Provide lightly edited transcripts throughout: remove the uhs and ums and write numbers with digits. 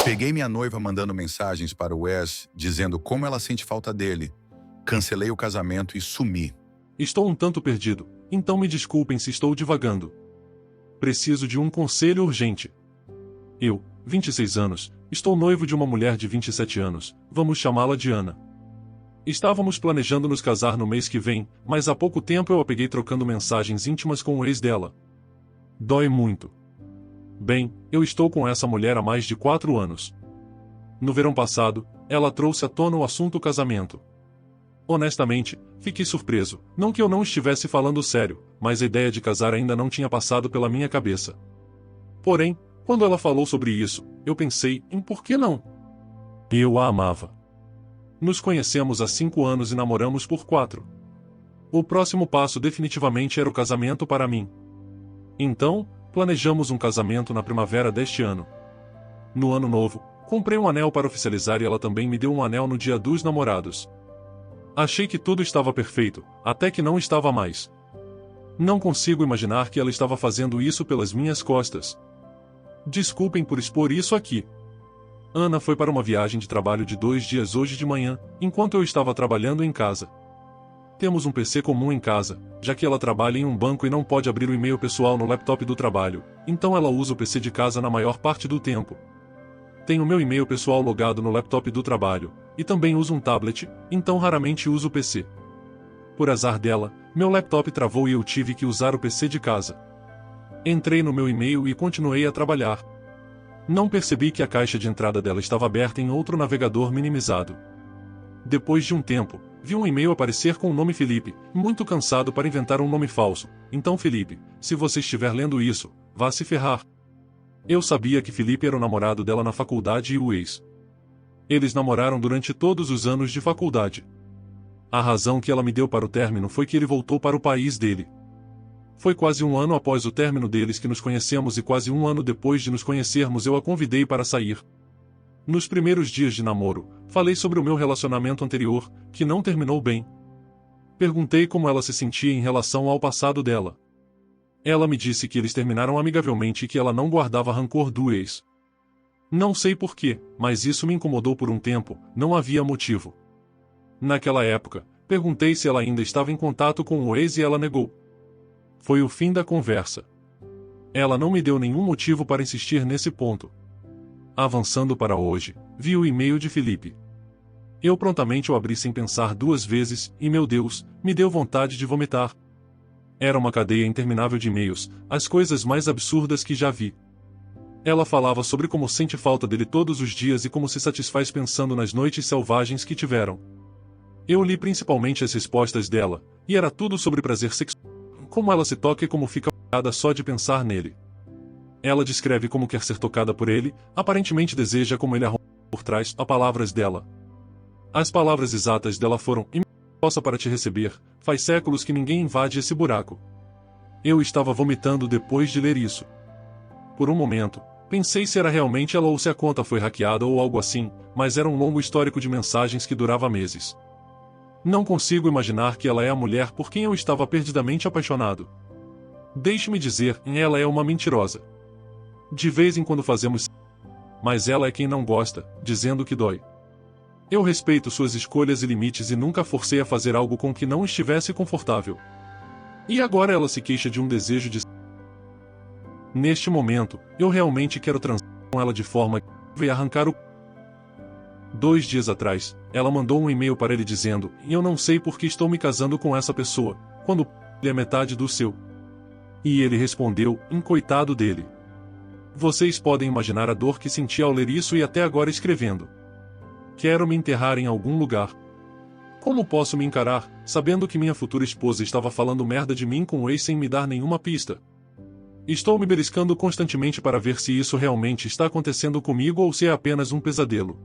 Peguei minha noiva mandando mensagens para o Wes dizendo como ela sente falta dele. Cancelei o casamento e sumi. Estou um tanto perdido, então me desculpem se estou divagando. Preciso de um conselho urgente. Eu, 26 anos, estou noivo de uma mulher de 27 anos, vamos chamá-la de Ana. Estávamos planejando nos casar no mês que vem, mas há pouco tempo eu a peguei trocando mensagens íntimas com o ex dela. Dói muito. Bem, eu estou com essa mulher há mais de 4 anos. No verão passado, ela trouxe à tona o assunto casamento. Honestamente, fiquei surpreso, não que eu não estivesse falando sério, mas a ideia de casar ainda não tinha passado pela minha cabeça. Porém, quando ela falou sobre isso, eu pensei em por que não? Eu a amava. Nos conhecemos há 5 anos e namoramos por 4. O próximo passo definitivamente era o casamento para mim. Então, planejamos um casamento na primavera deste ano. No ano novo, comprei um anel para oficializar e ela também me deu um anel no Dia dos Namorados. Achei que tudo estava perfeito, até que não estava mais. Não consigo imaginar que ela estava fazendo isso pelas minhas costas. Desculpem por expor isso aqui. Ana foi para uma viagem de trabalho de 2 dias hoje de manhã, enquanto eu estava trabalhando em casa. Temos um PC comum em casa, já que ela trabalha em um banco e não pode abrir o e-mail pessoal no laptop do trabalho, então ela usa o PC de casa na maior parte do tempo. Tenho meu e-mail pessoal logado no laptop do trabalho, e também uso um tablet, então raramente uso o PC. Por azar dela, meu laptop travou e eu tive que usar o PC de casa. Entrei no meu e-mail e continuei a trabalhar. Não percebi que a caixa de entrada dela estava aberta em outro navegador minimizado. Depois de um tempo, vi um e-mail aparecer com o nome Felipe, muito cansado para inventar um nome falso. Então Felipe, se você estiver lendo isso, vá se ferrar. Eu sabia que Felipe era o namorado dela na faculdade e o ex. Eles namoraram durante todos os anos de faculdade. A razão que ela me deu para o término foi que ele voltou para o país dele. Foi quase um ano após o término deles que nos conhecemos e quase um ano depois de nos conhecermos eu a convidei para sair. Nos primeiros dias de namoro, falei sobre o meu relacionamento anterior, que não terminou bem. Perguntei como ela se sentia em relação ao passado dela. Ela me disse que eles terminaram amigavelmente e que ela não guardava rancor do ex. Não sei porquê, mas isso me incomodou por um tempo, não havia motivo. Naquela época, perguntei se ela ainda estava em contato com o ex e ela negou. Foi o fim da conversa. Ela não me deu nenhum motivo para insistir nesse ponto. Avançando para hoje, vi o e-mail de Felipe. Eu prontamente o abri sem pensar 2 vezes, e meu Deus, me deu vontade de vomitar. Era uma cadeia interminável de e-mails, as coisas mais absurdas que já vi. Ela falava sobre como sente falta dele todos os dias e como se satisfaz pensando nas noites selvagens que tiveram. Eu li principalmente as respostas dela, e era tudo sobre prazer sexual, como ela se toca e como fica apagada só de pensar nele. Ela descreve como quer ser tocada por ele, aparentemente deseja como ele arruma por trás, a palavras dela. As palavras exatas dela foram: "Possa para te receber, faz séculos que ninguém invade esse buraco." Eu estava vomitando depois de ler isso. Por um momento, pensei se era realmente ela ou se a conta foi hackeada ou algo assim, mas era um longo histórico de mensagens que durava meses. Não consigo imaginar que ela é a mulher por quem eu estava perdidamente apaixonado. Deixe-me dizer, ela é uma mentirosa. De vez em quando fazemos, mas ela é quem não gosta, dizendo que dói. Eu respeito suas escolhas e limites e nunca forcei a fazer algo com que não estivesse confortável. E agora ela se queixa de um desejo de... Neste momento, eu realmente quero transar com ela de forma que arrancar o... 2 dias atrás, ela mandou um e-mail para ele dizendo: "E eu não sei por que estou me casando com essa pessoa, quando ele é metade do seu." E ele respondeu: "Coitado dele." Vocês podem imaginar a dor que senti ao ler isso e até agora escrevendo. Quero me enterrar em algum lugar. Como posso me encarar, sabendo que minha futura esposa estava falando merda de mim com o ex sem me dar nenhuma pista? Estou me beliscando constantemente para ver se isso realmente está acontecendo comigo ou se é apenas um pesadelo.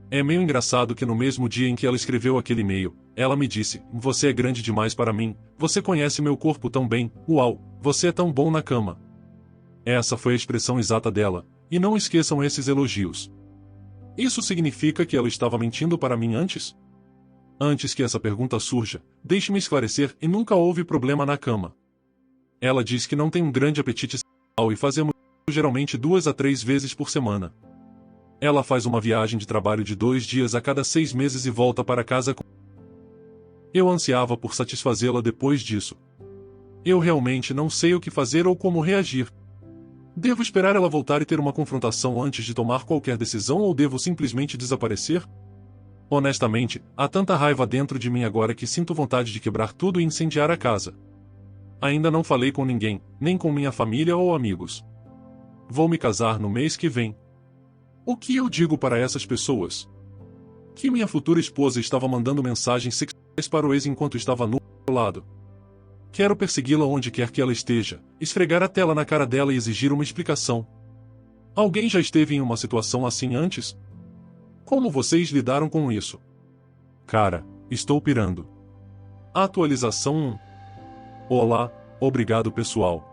É meio engraçado que no mesmo dia em que ela escreveu aquele e-mail, ela me disse: "Você é grande demais para mim, você conhece meu corpo tão bem, uau, você é tão bom na cama." Essa foi a expressão exata dela, e não esqueçam esses elogios. Isso significa que ela estava mentindo para mim antes? Antes que essa pergunta surja, deixe-me esclarecer, e nunca houve problema na cama. Ela diz que não tem um grande apetite sexual e fazemos geralmente 2 a 3 vezes por semana. Ela faz uma viagem de trabalho de 2 dias a cada 6 meses e volta para casa com... Eu ansiava por satisfazê-la depois disso. Eu realmente não sei o que fazer ou como reagir. Devo esperar ela voltar e ter uma confrontação antes de tomar qualquer decisão ou devo simplesmente desaparecer? Honestamente, há tanta raiva dentro de mim agora que sinto vontade de quebrar tudo e incendiar a casa. Ainda não falei com ninguém, nem com minha família ou amigos. Vou me casar no mês que vem. O que eu digo para essas pessoas? Que minha futura esposa estava mandando mensagens sexuais para o ex enquanto estava no outro lado. Quero persegui-la onde quer que ela esteja, esfregar a tela na cara dela e exigir uma explicação. Alguém já esteve em uma situação assim antes? Como vocês lidaram com isso? Cara, estou pirando. Atualização 1. Olá, obrigado pessoal.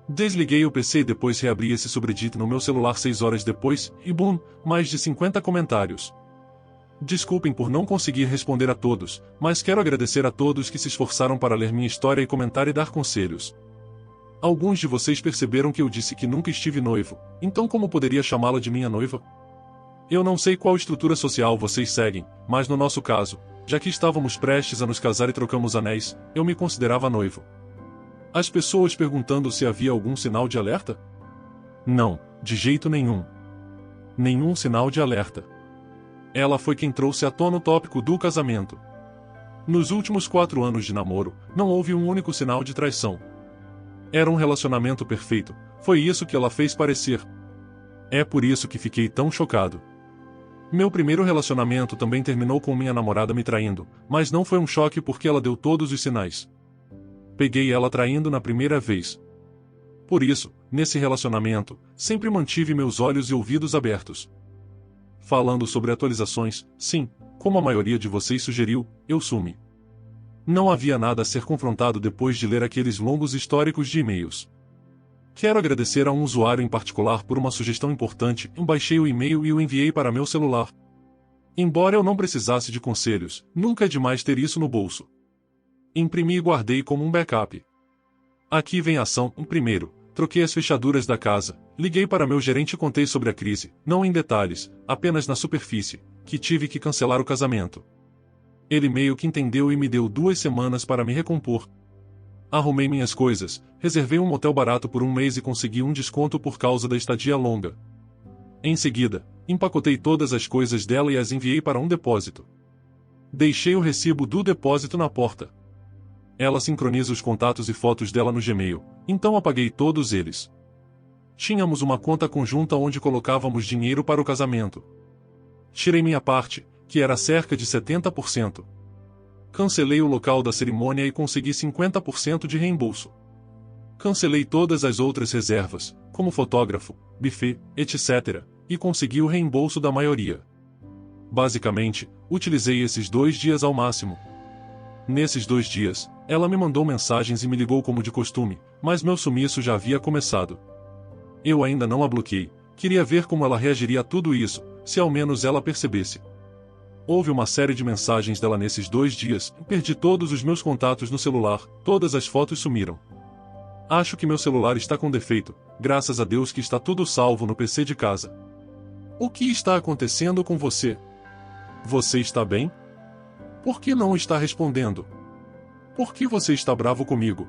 Desliguei o PC e depois reabri esse subreddit no meu celular 6 horas depois, e boom, mais de 50 comentários. Desculpem por não conseguir responder a todos, mas quero agradecer a todos que se esforçaram para ler minha história e comentar e dar conselhos. Alguns de vocês perceberam que eu disse que nunca estive noivo, então como poderia chamá-la de minha noiva? Eu não sei qual estrutura social vocês seguem, mas no nosso caso, já que estávamos prestes a nos casar e trocamos anéis, eu me considerava noivo. As pessoas perguntando se havia algum sinal de alerta? Não, de jeito nenhum. Nenhum sinal de alerta. Ela foi quem trouxe à tona o tópico do casamento. Nos últimos 4 anos de namoro, não houve um único sinal de traição. Era um relacionamento perfeito, foi isso que ela fez parecer. É por isso que fiquei tão chocado. Meu primeiro relacionamento também terminou com minha namorada me traindo, mas não foi um choque porque ela deu todos os sinais. Peguei ela traindo na primeira vez. Por isso, nesse relacionamento, sempre mantive meus olhos e ouvidos abertos. Falando sobre atualizações, sim, como a maioria de vocês sugeriu, eu sumi. Não havia nada a ser confrontado depois de ler aqueles longos históricos de e-mails. Quero agradecer a um usuário em particular por uma sugestão importante. Eu baixei o e-mail e o enviei para meu celular. Embora eu não precisasse de conselhos, nunca é demais ter isso no bolso. Imprimi e guardei como um backup. Aqui vem a ação. Primeiro, troquei as fechaduras da casa, liguei para meu gerente e contei sobre a crise, não em detalhes, apenas na superfície, que tive que cancelar o casamento. Ele meio que entendeu e me deu 2 semanas para me recompor. Arrumei minhas coisas, reservei um motel barato por 1 mês e consegui um desconto por causa da estadia longa. Em seguida, empacotei todas as coisas dela e as enviei para um depósito. Deixei o recibo do depósito na porta. Ela sincroniza os contatos e fotos dela no Gmail, então apaguei todos eles. Tínhamos uma conta conjunta onde colocávamos dinheiro para o casamento. Tirei minha parte, que era cerca de 70%. Cancelei o local da cerimônia e consegui 50% de reembolso. Cancelei todas as outras reservas, como fotógrafo, buffet, etc., e consegui o reembolso da maioria. Basicamente, utilizei esses 2 dias ao máximo. Nesses 2 dias, ela me mandou mensagens e me ligou como de costume, mas meu sumiço já havia começado. Eu ainda não a bloqueei, queria ver como ela reagiria a tudo isso, se ao menos ela percebesse. Houve uma série de mensagens dela nesses 2 dias, perdi todos os meus contatos no celular, todas as fotos sumiram. Acho que meu celular está com defeito, graças a Deus que está tudo salvo no PC de casa. O que está acontecendo com você? Você está bem? Por que não está respondendo? Por que você está bravo comigo?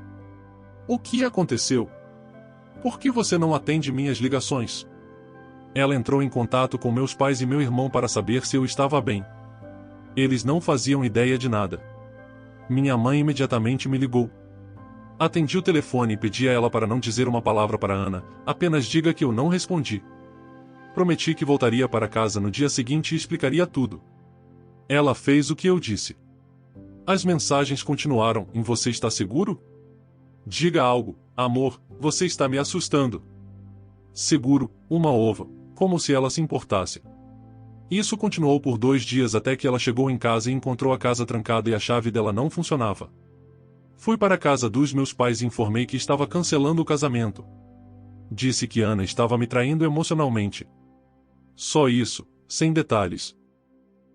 O que aconteceu? Por que você não atende minhas ligações? Ela entrou em contato com meus pais e meu irmão para saber se eu estava bem. Eles não faziam ideia de nada. Minha mãe imediatamente me ligou. Atendi o telefone e pedi a ela para não dizer uma palavra para Ana, apenas diga que eu não respondi. Prometi que voltaria para casa no dia seguinte e explicaria tudo. Ela fez o que eu disse. As mensagens continuaram. Você está seguro? Diga algo, amor, você está me assustando. Seguro, uma ova, como se ela se importasse. Isso continuou por 2 dias até que ela chegou em casa e encontrou a casa trancada e a chave dela não funcionava. Fui para a casa dos meus pais e informei que estava cancelando o casamento. Disse que Ana estava me traindo emocionalmente. Só isso, sem detalhes.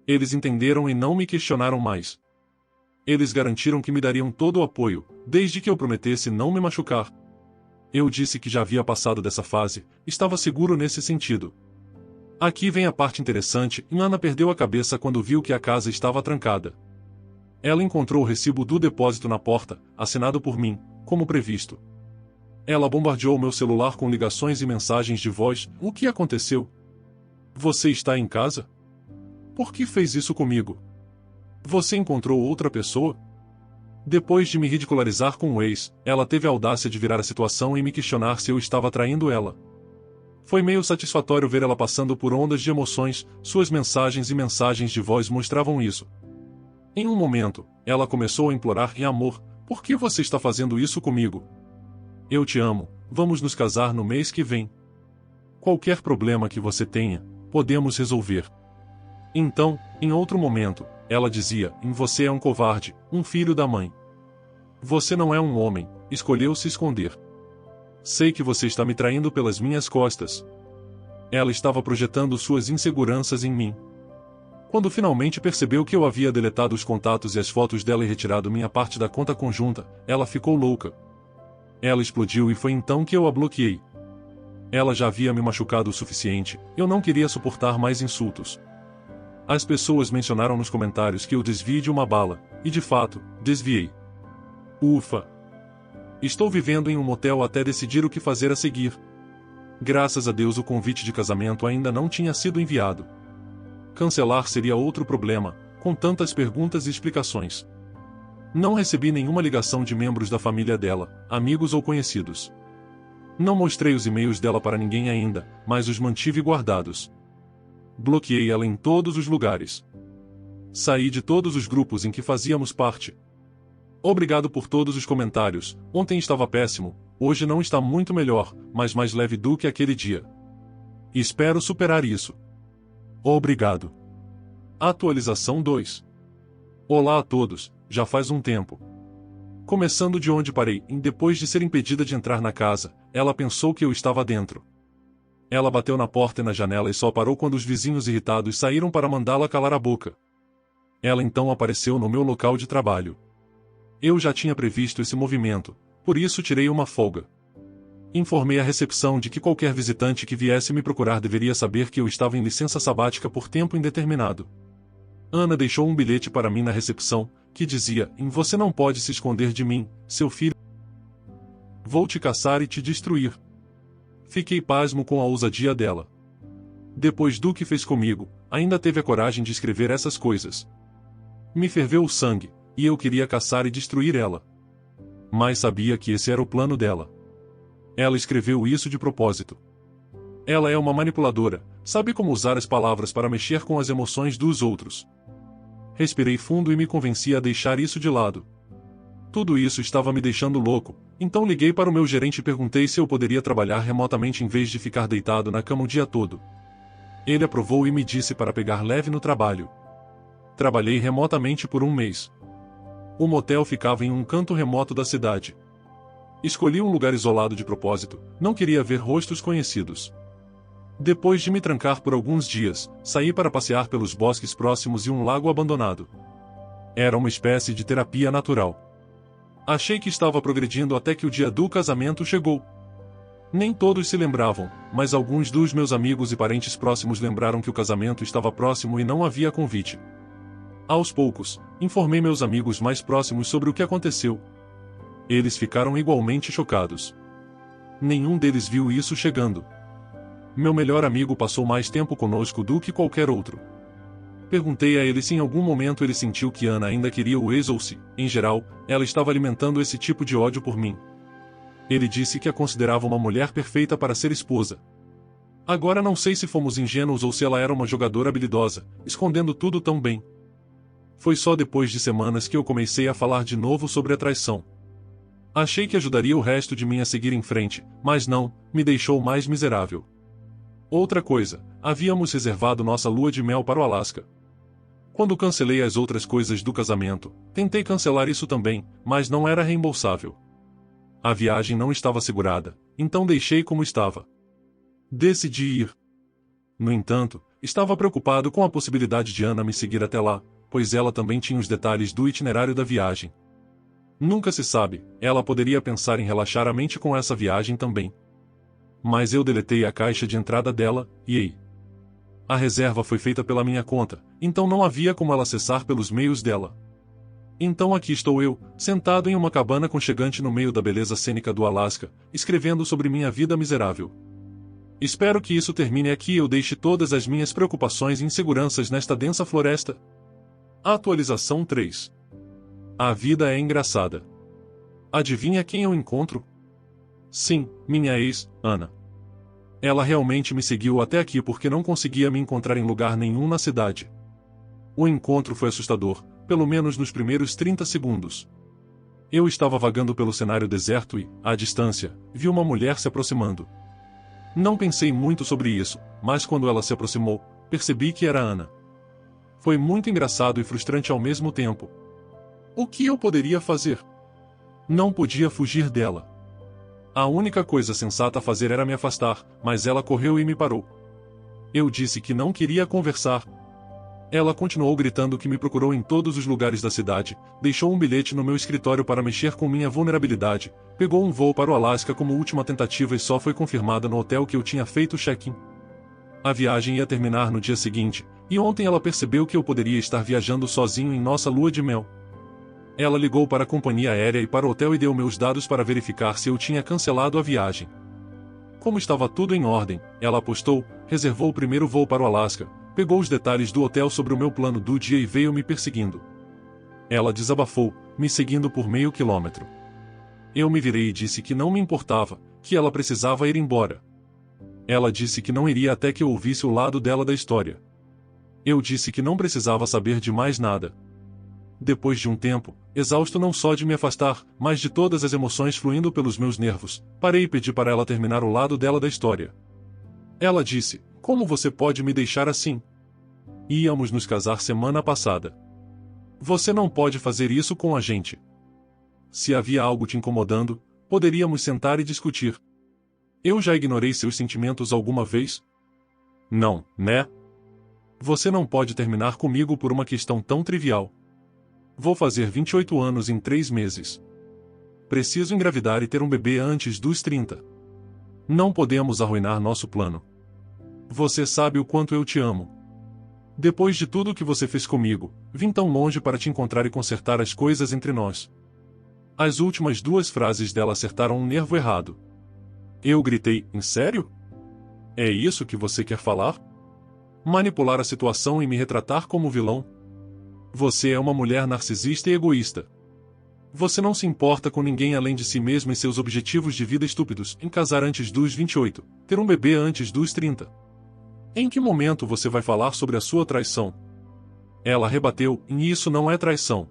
Eles entenderam e não me questionaram mais. Eles garantiram que me dariam todo o apoio, desde que eu prometesse não me machucar. Eu disse que já havia passado dessa fase, estava seguro nesse sentido. Aqui vem a parte interessante, Ana perdeu a cabeça quando viu que a casa estava trancada. Ela encontrou o recibo do depósito na porta, assinado por mim, como previsto. Ela bombardeou meu celular com ligações e mensagens de voz. O que aconteceu? Você está em casa? Por que fez isso comigo? Você encontrou outra pessoa? Depois de me ridicularizar com o ex, ela teve a audácia de virar a situação e me questionar se eu estava traindo ela. Foi meio satisfatório ver ela passando por ondas de emoções, suas mensagens e mensagens de voz mostravam isso. Em um momento, ela começou a implorar: amor, por que você está fazendo isso comigo? Eu te amo, vamos nos casar no mês que vem. Qualquer problema que você tenha, podemos resolver. Então, em outro momento, ela dizia: você é um covarde, um filho da mãe. Você não é um homem, escolheu se esconder. Sei que você está me traindo pelas minhas costas. Ela estava projetando suas inseguranças em mim. Quando finalmente percebeu que eu havia deletado os contatos e as fotos dela e retirado minha parte da conta conjunta, ela ficou louca. Ela explodiu e foi então que eu a bloqueei. Ela já havia me machucado o suficiente, eu não queria suportar mais insultos. As pessoas mencionaram nos comentários que eu desviei de uma bala, e de fato, desviei. Ufa! Estou vivendo em um motel até decidir o que fazer a seguir. Graças a Deus o convite de casamento ainda não tinha sido enviado. Cancelar seria outro problema, com tantas perguntas e explicações. Não recebi nenhuma ligação de membros da família dela, amigos ou conhecidos. Não mostrei os e-mails dela para ninguém ainda, mas os mantive guardados. Bloqueei ela em todos os lugares. Saí de todos os grupos em que fazíamos parte. Obrigado por todos os comentários. Ontem estava péssimo, hoje não está muito melhor, mas mais leve do que aquele dia. Espero superar isso. Obrigado. Atualização 2. Olá a todos, já faz um tempo. Começando de onde parei, depois de ser impedida de entrar na casa, ela pensou que eu estava dentro. Ela bateu na porta e na janela e só parou quando os vizinhos irritados saíram para mandá-la calar a boca. Ela então apareceu no meu local de trabalho. Eu já tinha previsto esse movimento, por isso tirei uma folga. Informei a recepção de que qualquer visitante que viesse me procurar deveria saber que eu estava em licença sabática por tempo indeterminado. Ana deixou um bilhete para mim na recepção, que dizia: você não pode se esconder de mim, seu filho. Vou te caçar e te destruir. Fiquei pasmo com a ousadia dela. Depois do que fez comigo, ainda teve a coragem de escrever essas coisas. Me ferveu o sangue, e eu queria caçar e destruir ela. Mas sabia que esse era o plano dela. Ela escreveu isso de propósito. Ela é uma manipuladora, sabe como usar as palavras para mexer com as emoções dos outros. Respirei fundo e me convenci a deixar isso de lado. Tudo isso estava me deixando louco, então liguei para o meu gerente e perguntei se eu poderia trabalhar remotamente em vez de ficar deitado na cama o dia todo. Ele aprovou e me disse para pegar leve no trabalho. Trabalhei remotamente por um mês. O motel ficava em um canto remoto da cidade. Escolhi um lugar isolado de propósito, não queria ver rostos conhecidos. Depois de me trancar por alguns dias, saí para passear pelos bosques próximos e um lago abandonado. Era uma espécie de terapia natural. Achei que estava progredindo até que o dia do casamento chegou. Nem todos se lembravam, mas alguns dos meus amigos e parentes próximos lembraram que o casamento estava próximo e não havia convite. Aos poucos, informei meus amigos mais próximos sobre o que aconteceu. Eles ficaram igualmente chocados. Nenhum deles viu isso chegando. Meu melhor amigo passou mais tempo conosco do que qualquer outro. Perguntei a ele se em algum momento ele sentiu que Ana ainda queria o ex ou se, em geral, ela estava alimentando esse tipo de ódio por mim. Ele disse que a considerava uma mulher perfeita para ser esposa. Agora não sei se fomos ingênuos ou se ela era uma jogadora habilidosa, escondendo tudo tão bem. Foi só depois de semanas que eu comecei a falar de novo sobre a traição. Achei que ajudaria o resto de mim a seguir em frente, mas não, me deixou mais miserável. Outra coisa, havíamos reservado nossa lua de mel para o Alasca. Quando cancelei as outras coisas do casamento, tentei cancelar isso também, mas não era reembolsável. A viagem não estava segurada, então deixei como estava. Decidi ir. No entanto, estava preocupado com a possibilidade de Ana me seguir até lá, pois ela também tinha os detalhes do itinerário da viagem. Nunca se sabe, ela poderia pensar em relaxar a mente com essa viagem também. Mas eu deletei a caixa de entrada dela, e ei. A reserva foi feita pela minha conta, então não havia como ela acessar pelos meios dela. Então aqui estou eu, sentado em uma cabana aconchegante no meio da beleza cênica do Alasca, escrevendo sobre minha vida miserável. Espero que isso termine aqui e eu deixe todas as minhas preocupações e inseguranças nesta densa floresta. Atualização 3. A vida é engraçada. Adivinha quem eu encontro? Sim, minha ex, Ana. Ela realmente me seguiu até aqui porque não conseguia me encontrar em lugar nenhum na cidade. O encontro foi assustador, pelo menos nos primeiros 30 segundos. Eu estava vagando pelo cenário deserto e, à distância, vi uma mulher se aproximando. Não pensei muito sobre isso, mas quando ela se aproximou, percebi que era Ana. Foi muito engraçado e frustrante ao mesmo tempo. O que eu poderia fazer? Não podia fugir dela. A única coisa sensata a fazer era me afastar, mas ela correu e me parou. Eu disse que não queria conversar. Ela continuou gritando que me procurou em todos os lugares da cidade, deixou um bilhete no meu escritório para mexer com minha vulnerabilidade, pegou um voo para o Alasca como última tentativa e só foi confirmada no hotel que eu tinha feito o check-in. A viagem ia terminar no dia seguinte, e ontem ela percebeu que eu poderia estar viajando sozinho em nossa lua de mel. Ela ligou para a companhia aérea e para o hotel e deu meus dados para verificar se eu tinha cancelado a viagem. Como estava tudo em ordem, ela apostou, reservou o primeiro voo para o Alasca, pegou os detalhes do hotel sobre o meu plano do dia e veio me perseguindo. Ela desabafou, me seguindo por meio quilômetro. Eu me virei e disse que não me importava, que ela precisava ir embora. Ela disse que não iria até que eu ouvisse o lado dela da história. Eu disse que não precisava saber de mais nada. Depois de um tempo, exausto não só de me afastar, mas de todas as emoções fluindo pelos meus nervos, parei e pedi para ela terminar o lado dela da história. Ela disse: "Como você pode me deixar assim? Íamos nos casar semana passada. Você não pode fazer isso com a gente. Se havia algo te incomodando, poderíamos sentar e discutir. Eu já ignorei seus sentimentos alguma vez? Não, né? Você não pode terminar comigo por uma questão tão trivial. Vou fazer 28 anos em 3 meses. Preciso engravidar e ter um bebê antes dos 30. Não podemos arruinar nosso plano. Você sabe o quanto eu te amo. Depois de tudo o que você fez comigo, vim tão longe para te encontrar e consertar as coisas entre nós." As últimas 2 frases dela acertaram um nervo errado. Eu gritei: "Em sério? É isso que você quer falar? Manipular a situação e me retratar como vilão? Você é uma mulher narcisista e egoísta. Você não se importa com ninguém além de si mesma e seus objetivos de vida estúpidos, em casar antes dos 28, ter um bebê antes dos 30. Em que momento você vai falar sobre a sua traição?" Ela rebateu: "E isso não é traição.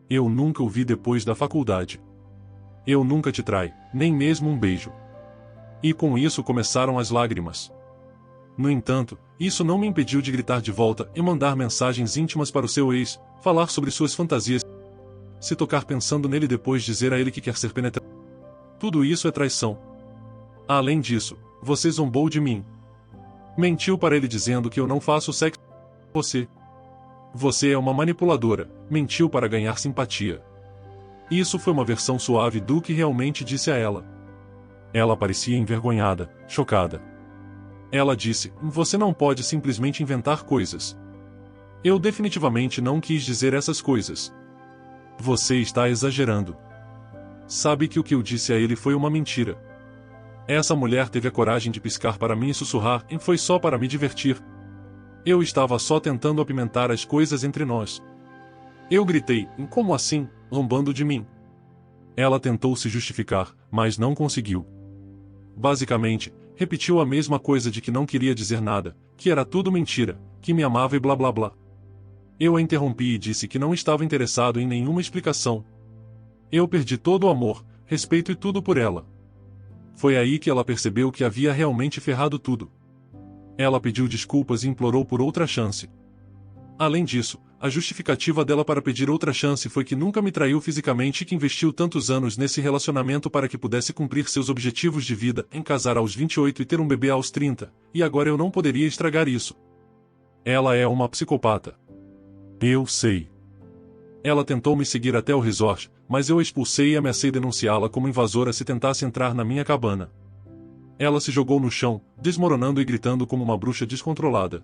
Eu nunca o vi depois da faculdade. Eu nunca te trai, nem mesmo um beijo." E com isso começaram as lágrimas. No entanto, isso não me impediu de gritar de volta e mandar mensagens íntimas para o seu ex, falar sobre suas fantasias, se tocar pensando nele e depois dizer a ele que quer ser penetrado. Tudo isso é traição. Além disso, você zombou de mim. Mentiu para ele dizendo que eu não faço sexo com você. Você é uma manipuladora, mentiu para ganhar simpatia. Isso foi uma versão suave do que realmente disse a ela. Ela parecia envergonhada, chocada. Ela disse: "Você não pode simplesmente inventar coisas. Eu definitivamente não quis dizer essas coisas. Você está exagerando. Sabe que o que eu disse a ele foi uma mentira." Essa mulher teve a coragem de piscar para mim e sussurrar: "E foi só para me divertir. Eu estava só tentando apimentar as coisas entre nós." Eu gritei: "Como assim, zombando de mim?" Ela tentou se justificar, mas não conseguiu. Basicamente, repetiu a mesma coisa de que não queria dizer nada, que era tudo mentira, que me amava e blá blá blá. Eu a interrompi e disse que não estava interessado em nenhuma explicação. Eu perdi todo o amor, respeito e tudo por ela. Foi aí que ela percebeu que havia realmente ferrado tudo. Ela pediu desculpas e implorou por outra chance. Além disso, a justificativa dela para pedir outra chance foi que nunca me traiu fisicamente e que investiu tantos anos nesse relacionamento para que pudesse cumprir seus objetivos de vida, em casar aos 28 e ter um bebê aos 30, e agora eu não poderia estragar isso. Ela é uma psicopata. Eu sei. Ela tentou me seguir até o resort, mas eu a expulsei e ameacei denunciá-la como invasora se tentasse entrar na minha cabana. Ela se jogou no chão, desmoronando e gritando como uma bruxa descontrolada.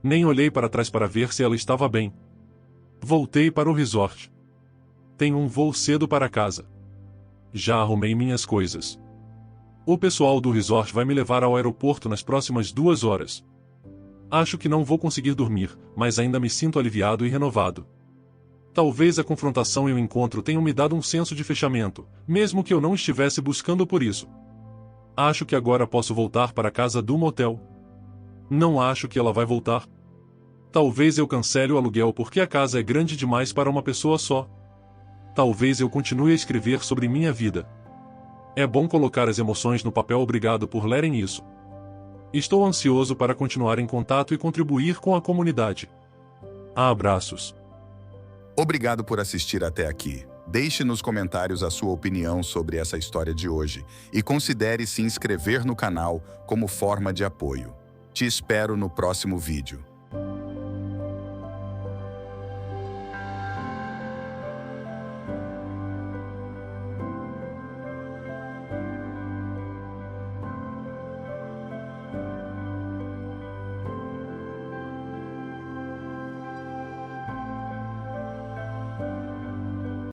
Nem olhei para trás para ver se ela estava bem. Voltei para o resort. Tenho um voo cedo para casa. Já arrumei minhas coisas. O pessoal do resort vai me levar ao aeroporto nas próximas 2 horas. Acho que não vou conseguir dormir, mas ainda me sinto aliviado e renovado. Talvez a confrontação e o encontro tenham me dado um senso de fechamento, mesmo que eu não estivesse buscando por isso. Acho que agora posso voltar para a casa do motel. Não acho que ela vai voltar. Talvez eu cancele o aluguel porque a casa é grande demais para uma pessoa só. Talvez eu continue a escrever sobre minha vida. É bom colocar as emoções no papel. Obrigado por lerem isso. Estou ansioso para continuar em contato e contribuir com a comunidade. Abraços. Obrigado por assistir até aqui. Deixe nos comentários a sua opinião sobre essa história de hoje e considere se inscrever no canal como forma de apoio. Te espero no próximo vídeo.